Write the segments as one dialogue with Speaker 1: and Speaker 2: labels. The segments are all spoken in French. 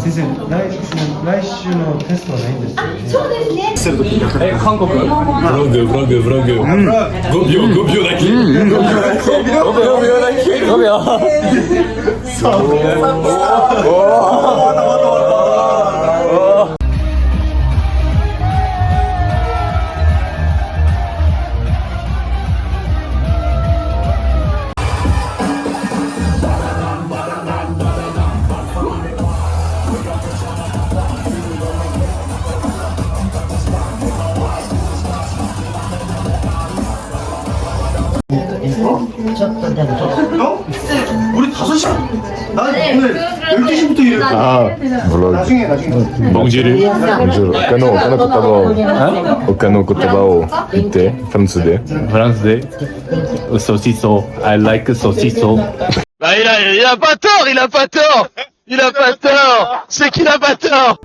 Speaker 1: 先生、来週のテストはないんですよね。
Speaker 2: そうですね。
Speaker 3: 韓国ブログ5秒だけ5秒だけ5秒
Speaker 1: 우리 5시간? 나 오늘 12시부터 일해. 나중에.
Speaker 3: Bonjour. Okano kotoba o ite, français. Français. Saucisson. I like saucisson.
Speaker 4: Bah il a pas tort, il a pas tort. Il a pas tort. C'est qu'il a pas tort.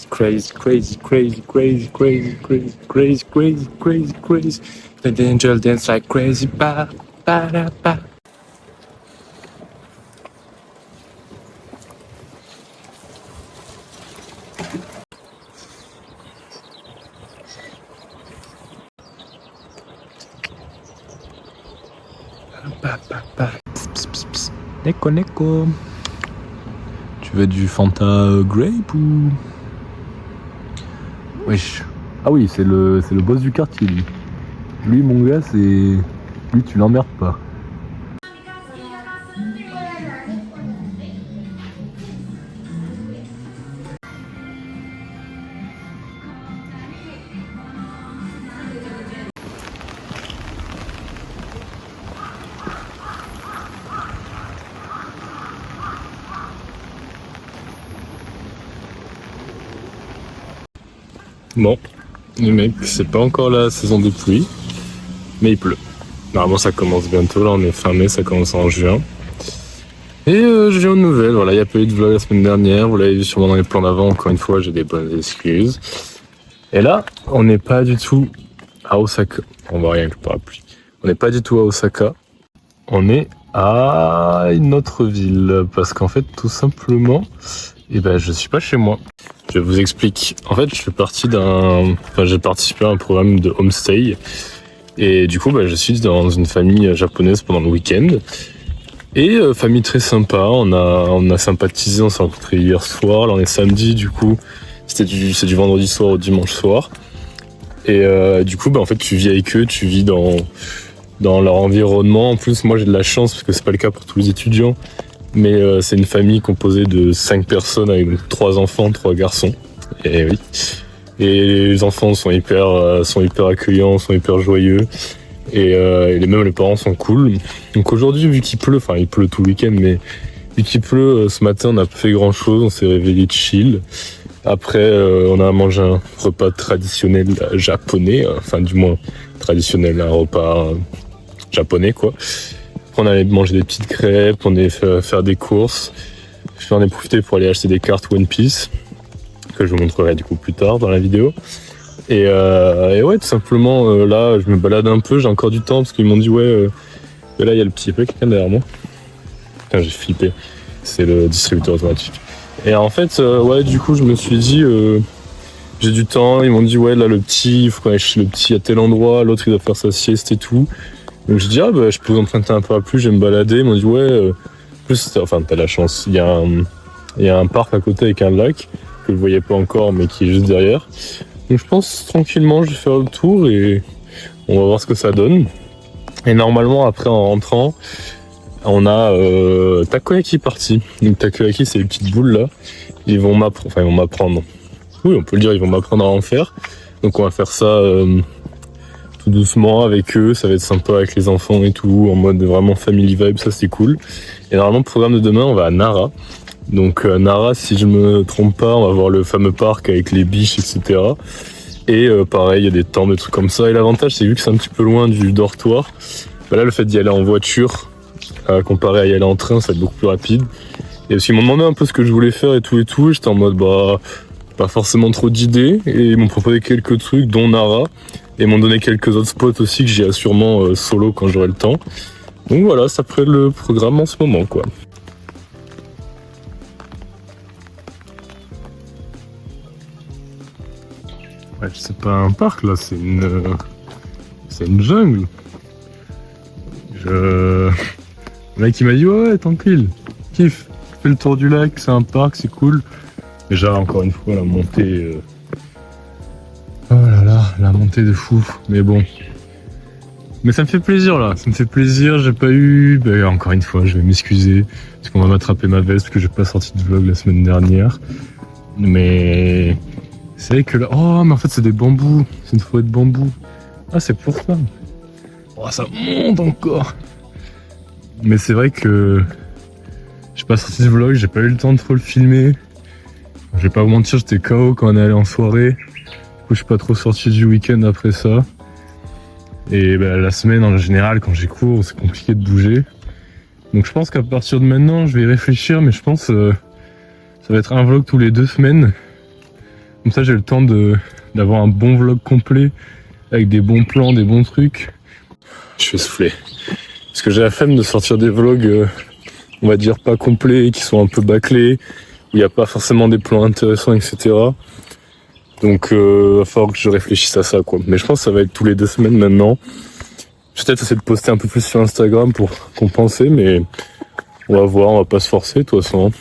Speaker 4: Crazy. The angel dance like crazy. Ba ba da ba. Psst. Neko. Tu veux du Fanta Grape ou... Wesh. Ah oui, c'est le boss du quartier, lui. Lui, mon gars, c'est... Lui, tu l'emmerdes pas. Bon, les mecs, c'est pas encore la saison des pluies, mais il pleut. Normalement, ça commence bientôt. Là, on est fin mai, ça commence en juin. Et je viens aux nouvelles. Voilà, il n'y a pas eu de vlog la semaine dernière. Vous l'avez vu sûrement dans les plans d'avant. Encore une fois, j'ai des bonnes excuses. Et là, on n'est pas du tout à Osaka. On voit rien que le parapluie. On n'est pas du tout à Osaka. On est à une autre ville. Parce qu'en fait, tout simplement, je suis pas chez moi. Je vous explique. En fait, j'ai participé à un programme de homestay. Et du coup, je suis dans une famille japonaise pendant le week-end. Et famille très sympa. On a sympathisé, on s'est rencontrés hier soir. Là, on est samedi, du coup. C'est du vendredi soir au dimanche soir. Et du coup, en fait, tu vis avec eux, tu vis dans leur environnement. En plus, moi, j'ai de la chance parce que c'est pas le cas pour tous les étudiants. Mais c'est une famille composée de 5 personnes avec 3 enfants, 3 garçons. Et oui. Et les enfants sont hyper accueillants, sont hyper joyeux. Et même les parents sont cool. Donc aujourd'hui, vu qu'il pleut, enfin il pleut tout le week-end, mais vu qu'il pleut, ce matin on n'a pas fait grand chose, on s'est réveillé chill. Après, on a mangé un repas traditionnel japonais, enfin du moins traditionnel, un repas japonais quoi. Après, on allait manger des petites crêpes, on est fait faire des courses. J'en ai profité pour aller acheter des cartes One Piece, que je vous montrerai du coup plus tard dans la vidéo. Et ouais, tout simplement, là, je me balade un peu, j'ai encore du temps, parce qu'ils m'ont dit, ouais, là, il y a le petit... Il y a quelqu'un derrière moi. Putain, j'ai flippé. C'est le distributeur automatique. Et en fait, ouais, du coup, je me suis dit, j'ai du temps, ils m'ont dit, ouais, là, le petit, il faut qu'on aille chez le petit à tel endroit, l'autre, il doit faire sa sieste et tout. Donc, je dis, ah, bah, je peux vous emprunter un peu à plus, je vais me balader. Ils m'ont dit, ouais, plus, enfin, t'as la chance, il y a un parc à côté avec un lac, que vous voyez pas encore, mais qui est juste derrière. Donc je pense tranquillement je vais faire le tour et on va voir ce que ça donne. Et normalement après en rentrant, on a Takoyaki parti. Donc Takoyaki c'est les petites boules là. Ils vont m'apprendre. Oui on peut le dire, ils vont m'apprendre à en faire. Donc on va faire ça tout doucement avec eux. Ça va être sympa avec les enfants et tout, en mode vraiment family vibe, ça c'est cool. Et normalement le programme de demain on va à Nara. Donc Nara, si je me trompe pas, on va voir le fameux parc avec les biches, etc. Et pareil, il y a des temples, des trucs comme ça. Et l'avantage, c'est vu que c'est un petit peu loin du dortoir, bah là, le fait d'y aller en voiture, comparé à y aller en train, ça va être beaucoup plus rapide. Et aussi, ils m'ont demandé un peu ce que je voulais faire et tout. Et j'étais en mode, bah, pas forcément trop d'idées. Et ils m'ont proposé quelques trucs, dont Nara. Et ils m'ont donné quelques autres spots aussi que j'irai sûrement solo quand j'aurai le temps. Donc voilà, c'est après le programme en ce moment, quoi. Ouais, c'est pas un parc là, c'est une jungle. Le mec il m'a dit ouais tranquille, kiffe, fais le tour du lac, c'est un parc, c'est cool. Déjà encore une fois la montée, oh là là, la montée de fou. Mais bon, mais ça me fait plaisir là, ça me fait plaisir. J'ai pas eu, bah, encore une fois, je vais m'excuser parce qu'on va m'attraper ma veste parce que j'ai pas sorti de vlog la semaine dernière. Mais c'est vrai que là... Oh, mais en fait, c'est des bambous. C'est une forêt de bambous. Ah, c'est pour ça. Oh, ça monte encore. Mais c'est vrai que... J'ai pas sorti de vlog, j'ai pas eu le temps de trop le filmer. Je vais pas vous mentir, j'étais KO quand on est allé en soirée. Du coup, je suis pas trop sorti du week-end après ça. Et bah, la semaine, en général, quand j'ai cours, c'est compliqué de bouger. Donc je pense qu'à partir de maintenant, je vais y réfléchir, mais je pense... ça va être un vlog tous les 2 semaines. Comme ça, j'ai le temps d'avoir un bon vlog complet avec des bons plans, des bons trucs. Je suis soufflé. Parce que j'ai la flemme de sortir des vlogs, on va dire, pas complets, qui sont un peu bâclés, où il n'y a pas forcément des plans intéressants, etc. Donc, il va falloir que je réfléchisse à ça, quoi. Mais je pense que ça va être tous les 2 semaines maintenant. Je vais peut-être essayer de poster un peu plus sur Instagram pour compenser, mais on va voir, on va pas se forcer, de toute façon.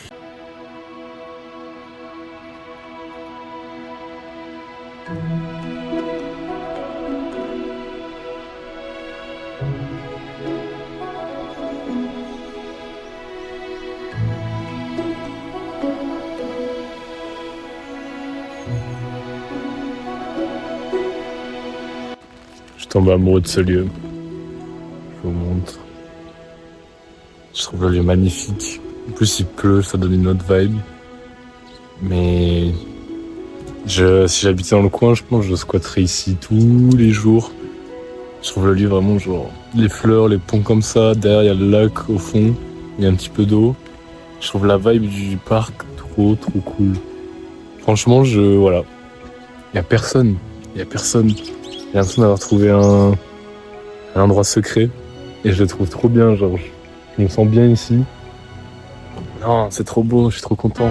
Speaker 4: Je tombe amoureux de ce lieu. Je vous montre. Je trouve le lieu magnifique. En plus, il pleut, ça donne une autre vibe. Mais si j'habitais dans le coin, je pense que je squatterais ici tous les jours. Je trouve le lieu vraiment genre les fleurs, les ponts comme ça. Derrière, il y a le lac au fond. Il y a un petit peu d'eau. Je trouve la vibe du parc trop cool. Franchement, voilà. Il y a personne. J'ai l'impression d'avoir trouvé un endroit secret. Et je le trouve trop bien, genre. Je me sens bien ici. Non, c'est trop beau, je suis trop content.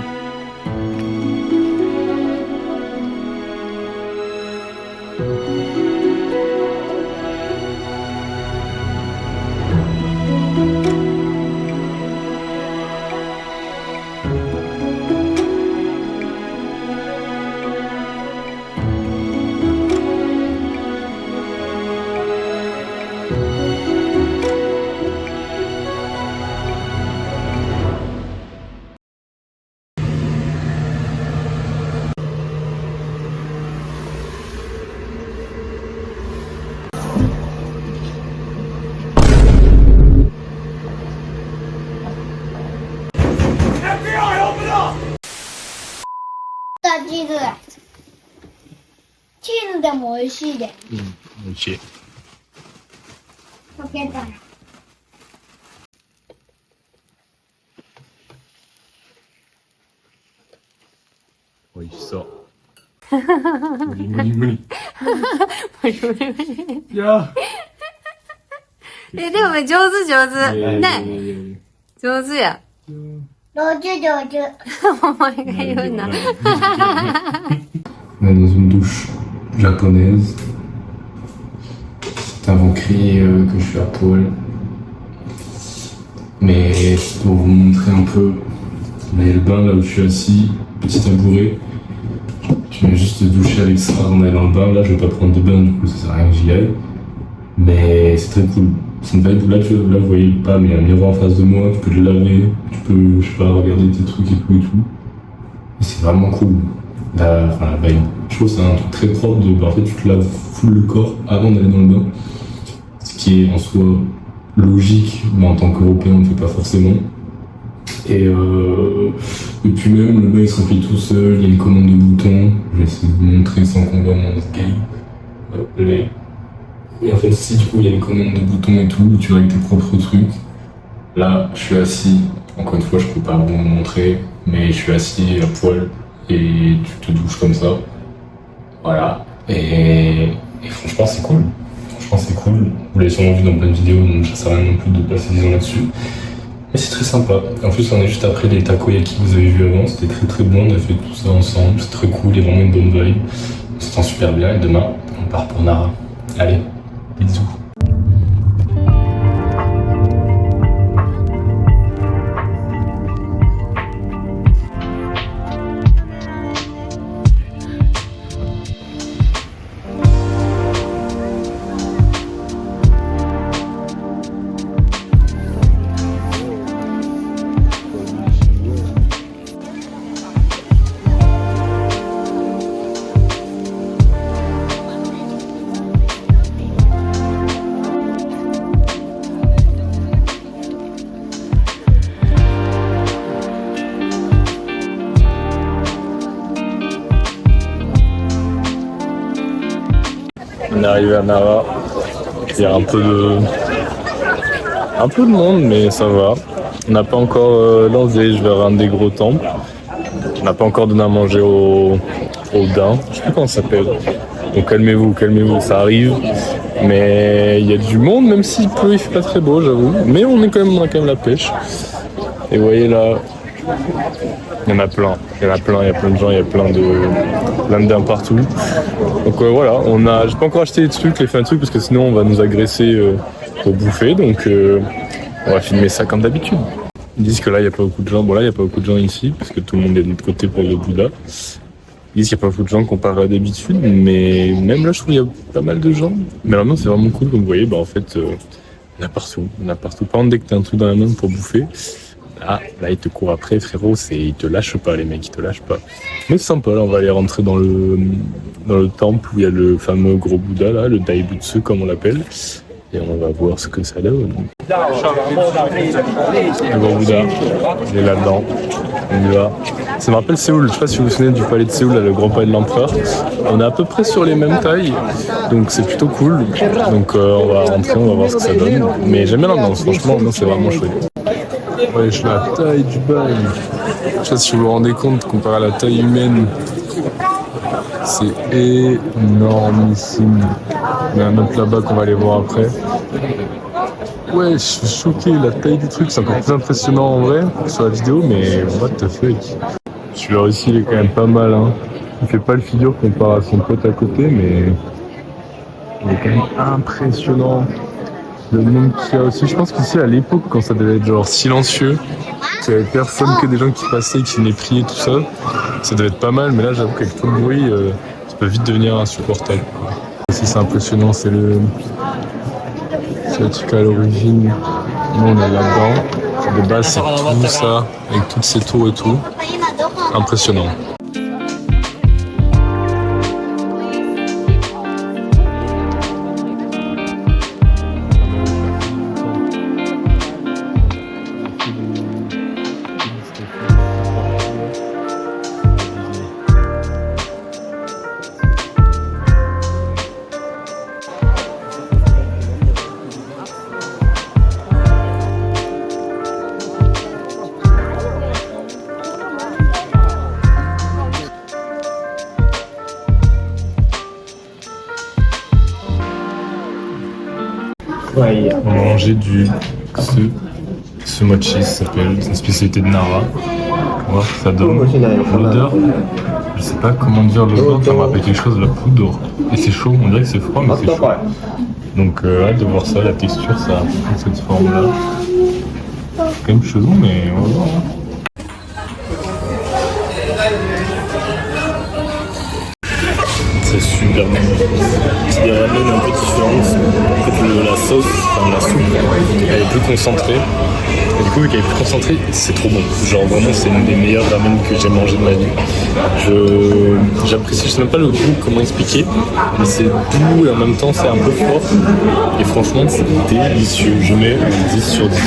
Speaker 2: ぬでも美味しいで。
Speaker 4: 美味しい。
Speaker 2: 溶けたら。
Speaker 4: 美味しそう。無理無理無理。いや
Speaker 5: でも上手上手。ね。上手や。
Speaker 2: 上手上手。
Speaker 5: お前が言うな。
Speaker 4: On est dans une douche japonaise. C'est avant crié que je suis à poil. Mais pour vous montrer un peu, là il y a le bain là où je suis assis, petit tabouret. Je viens juste de doucher avec ça avant d'aller dans le bain. Là je vais pas prendre de bain, du coup ça sert à rien que j'y aille. Mais c'est très cool. C'est une vibe. Là vous voyez pas, mais il y a un miroir en face de moi, tu peux le laver, tu peux, je sais pas, regarder tes trucs et tout et tout. Et c'est vraiment cool. La vibe. Je trouve que c'est un truc très propre de, en fait tu te laves full le corps avant d'aller dans le bain. Ce qui est en soi logique, mais en tant qu'Européen on ne fait pas forcément. Et puis même le bain il se remplit tout seul, il y a une commande de boutons. Je vais essayer de vous montrer sans qu'on voit mon escalier. Hop, là. Et en fait si du coup il y a une commande de boutons et tout, tu règles tes propres trucs. Là je suis assis, encore une fois je peux pas vous montrer, mais je suis assis à poil. Et tu te douches comme ça. Voilà. Et franchement, c'est cool. Franchement, c'est cool. Vous l'avez sûrement vu dans plein de vidéos, donc ça sert à rien non plus de passer 10 ans là-dessus. Mais c'est très sympa. En plus, on est juste après les takoyaki que vous avez vu avant. C'était très très bon. On a fait tout ça ensemble. C'est très cool. Il y a vraiment une bonne vibe. On se sent super bien. Et demain, on part pour Nara. Allez, bisous. On est arrivé à Nara. Il y a un peu de monde, mais ça va. On n'a pas encore lancé, je vers un des gros temples. On n'a pas encore donné à manger au daim. Je sais plus comment ça s'appelle. Donc calmez-vous, ça arrive. Mais il y a du monde, même s'il pleut, il fait pas très beau, j'avoue. Mais on a quand même la pêche. Et vous voyez là, il y en a plein. Il y a plein de gens, il y a plein de daims partout. Donc voilà, j'ai pas encore acheté des trucs, les fait un truc parce que sinon on va nous agresser pour bouffer. Donc on va filmer ça comme d'habitude. Ils disent que là il y a pas beaucoup de gens. Bon là il y a pas beaucoup de gens ici parce que tout le monde est de l'autre côté pour le Bouddha. Ils disent qu'il y a pas beaucoup de gens comparé à d'habitude, mais même là je trouve qu'il y a pas mal de gens. Mais maintenant c'est vraiment cool, comme vous voyez, en fait on a partout. Par contre dès que t'as un truc dans la main pour bouffer, là ils te courent après frérot, ils te lâchent pas les mecs, ils te lâchent pas. Mais c'est sympa, là on va aller rentrer dans le temple où il y a le fameux gros Bouddha là, le Daibutsu comme on l'appelle. Et on va voir ce que ça donne. Le gros Bouddha, il est là-dedans. On y va. Ça me rappelle Séoul, je sais pas si vous vous souvenez du palais de Séoul, là, le grand palais de l'empereur. On est à peu près sur les mêmes tailles, donc c'est plutôt cool. Donc on va rentrer, on va voir ce que ça donne. Mais j'aime bien l'ambiance, franchement l'ambiance c'est vraiment chouette. Ouais, je suis la taille du bail. Je sais pas si vous vous rendez compte, comparé à la taille humaine, c'est énormissime. Il y en a un autre là-bas qu'on va aller voir après. Ouais, je suis choqué, la taille du truc, c'est encore plus impressionnant en vrai sur la vidéo, mais what the fuck. Celui-là aussi, il est quand même pas mal, hein. Il fait pas le figure comparé à son pote à côté, mais il est quand même impressionnant. Le monde qu'il y a aussi, je pense qu'ici à l'époque, quand ça devait être genre silencieux, qu'il y avait personne, que des gens qui passaient, qui venaient prier, tout ça, ça devait être pas mal, mais là j'avoue qu'avec tout le bruit, ça peut vite devenir insupportable. Ici c'est impressionnant, c'est le truc à l'origine, nous on est là-dedans, de base c'est tout ça, avec toutes ces tours et tout, impressionnant. On va manger du sumochi, ça s'appelle. C'est une spécialité de Nara. On va voir ce que ça donne. L'odeur, je sais pas comment dire l'odeur, ça me rappelle quelque chose de la poudre. Et c'est chaud, on dirait que c'est froid, mais c'est chaud. Donc hâte de voir ça, la texture, ça a cette forme-là. C'est quand même chelou, mais on va voir. Hein. C'est super bon. C'est des ramen un peu différentes. En fait, la sauce, enfin la soupe, elle est plus concentrée. Et du coup, vu qu'elle est plus concentrée, c'est trop bon. Genre vraiment, c'est une des meilleures ramen que j'ai mangé de ma vie. J'apprécie, je sais même pas le goût, comment expliquer, mais c'est doux et en même temps c'est un peu fort. Et franchement, c'est délicieux. Je mets un 10 sur 10.